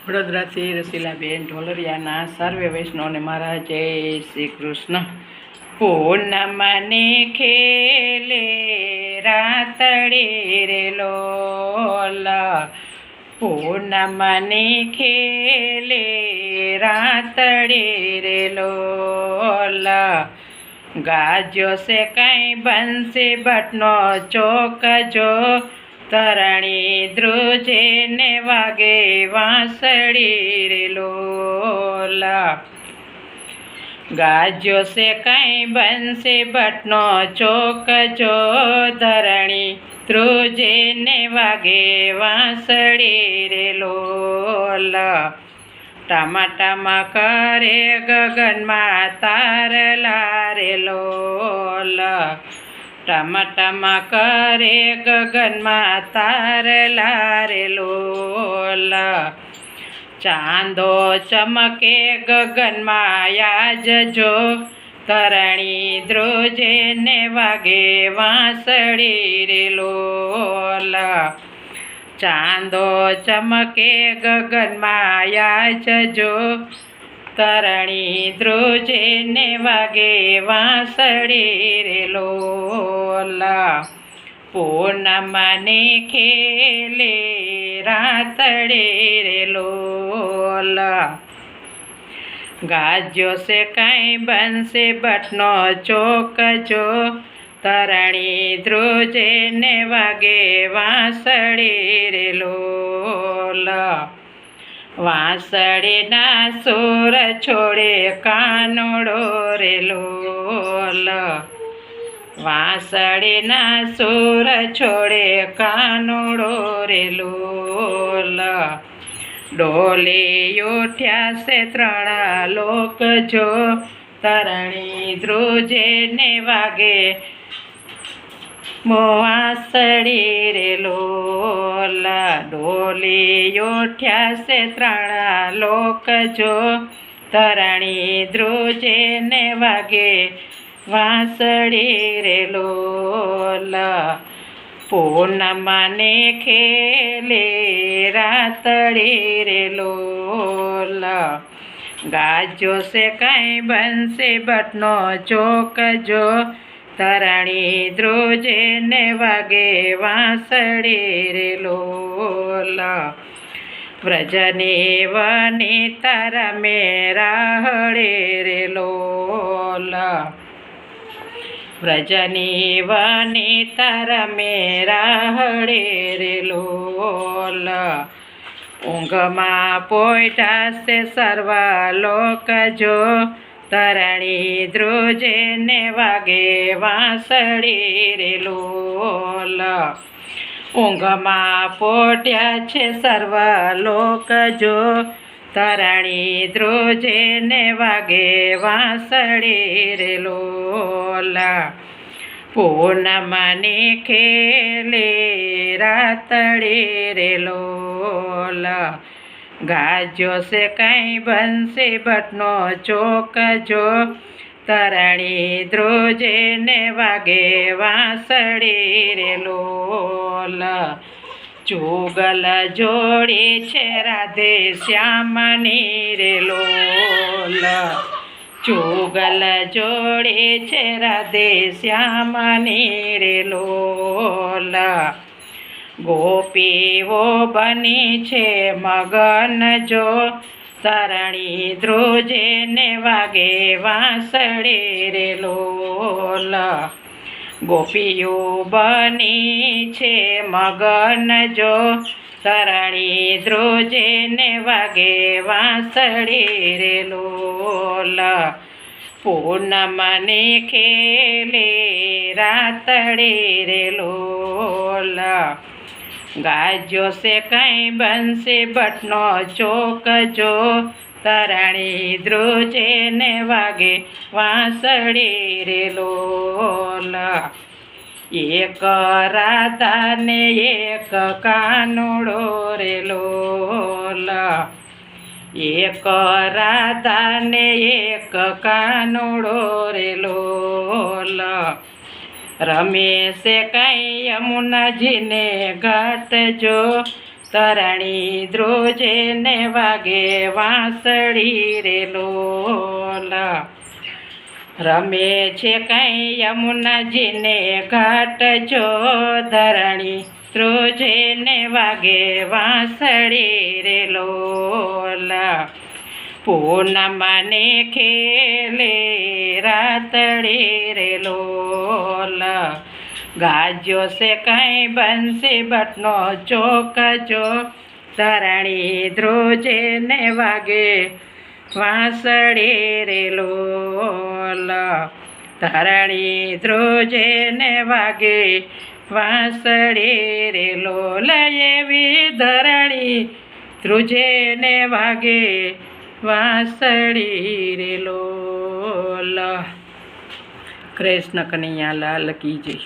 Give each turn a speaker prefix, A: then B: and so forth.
A: વડોદરાથી રસીલાબેન ઢોલરિયાના સર્વે વૈષ્ણવને મારા જય શ્રી કૃષ્ણ. પૂનમને ખેલે રાતડે રે લોલ, પૂનમને ખેલે રાતડે રે લોલ. ગાજો છે કઈ બંસી ભટ્ટનો ચોક જો, તરણી ધ્રુજે ને વાગે વાંસળી રે લોલ. ગાજો છે કઈ બંસી ભટ્ટનો ચોક જો, ધરણી ધ્રુજે ને વાગે વાંસળી રે લોલ. ટમાટામાં કરે ગગનમાં તારલા રે લોલ, ટમાટામાં કરે ગગનમાં તારલા રે લોલ. ચાંદો ચમકે ગગનમાં યાજજો, તરણી ધ્રુજે ને વાગે વાંસળી રે લોલ. ચાંદો ચમકે ગગનમાં યાજજો, તરણી ધ્રુજે ને વાગે વાંસળી રે લોલ. પૂનમને ખેલે રાતડે રે લોલ. ગાજો છે કઈ બંસી ભટ્ટનો ચોક જો, તરણી ધ્રુજે ને વાગે વાંસળી રે લોલ. વાંસળીના સુર છોડે કાનુડો રે લોલ, વાંસળીના સુર છોડે કાનુડો રે લોલ. ડોલી ઉઠ્યા છે ત્રણ લોક જો, તરણી ધ્રુજે ને વાગે વાંસળી રે લોલ. ડોલી ઉઠ્યા છે ત્રણ લોક જો, તરણી ધ્રુજે ને વાગે વાંસળી રે લોલ. પૂનમને ખેલે રાતડે રે લોલ. ગાજો છે કઈ બંસી ભટ્ટનો ચોક જો, તરણી ધ્રુજે ને વાગે વાંસળી રે લોલ. વ્રજની વનિતા રમે રાહડે રે લોલ, વ્રજની વનિતા રમે રાહડે રે લોલ. ઊંઘમાં પોઈઠા છે સર્વ લોક જો, તરણી ધ્રુજે ને વાગે વાંસળી રે લોલ. ઊંઘમાં પોટ્યા છે સર્વ લોક જો, તરણી ધ્રુજે ને વાગે વાંસળી રે લોલ. પૂનમને ખેલે રાતડે રે લોલ. ગાજો છે કઈ બંસી ભટ્ટનો ચોક જો, તરણી ધ્રુજે ને વાગે વાંસળી રે લોલ. ચુગલ જોડી છે રાધે શ્યામની રે લોલ, ચુગલ જોડી છે રાધે શ્યામની રે લોલ. ગોપીઓ બની છે મગન જો, તરણી ધ્રુજે ને વાગે વાંસળી રે લોલ. ગોપીઓ બની છે મગન જો, તરણી ધ્રુજે ને વાગે વાંસળી રે લોલ. પૂનમને ખેલે રાતડે રે લોલ. ગાજો છે કઈ બંસી ભટ્ટનો ચોક જો, તરણી ધ્રુજે ને વાગે વાંસળી રે લોલ. એક રાધા ને એક કાનુડો રે લોલ, એક રાધા ને એક કાનુડો રે લોલ. રમે છે કઈ યમુનાજીને ઘાટ જો, તરણી ધ્રુજે ને વાગે વાંસળી રે લોલ રમે છે કઈ યમુનાજીને ઘાટ જો ધરણી ધ્રુજે ને વાગે વાંસળી રે લોલ પૂનમને ખેલે રાતડી રે લોલ ગાજ્યો છે કઈ બંસી ભટ્ટનો ચોક જો ધરણી ધ્રુજે ને વાગે વાંસળી રે લોલ ધરણી ધ્રુજે ને વાગે વાંસળી રે લોલ એવી ધરણી ધ્રુજે ને વાગે વાંસળી રે લોલ. કૃષ્ણ કનૈયા લાલ કી જય.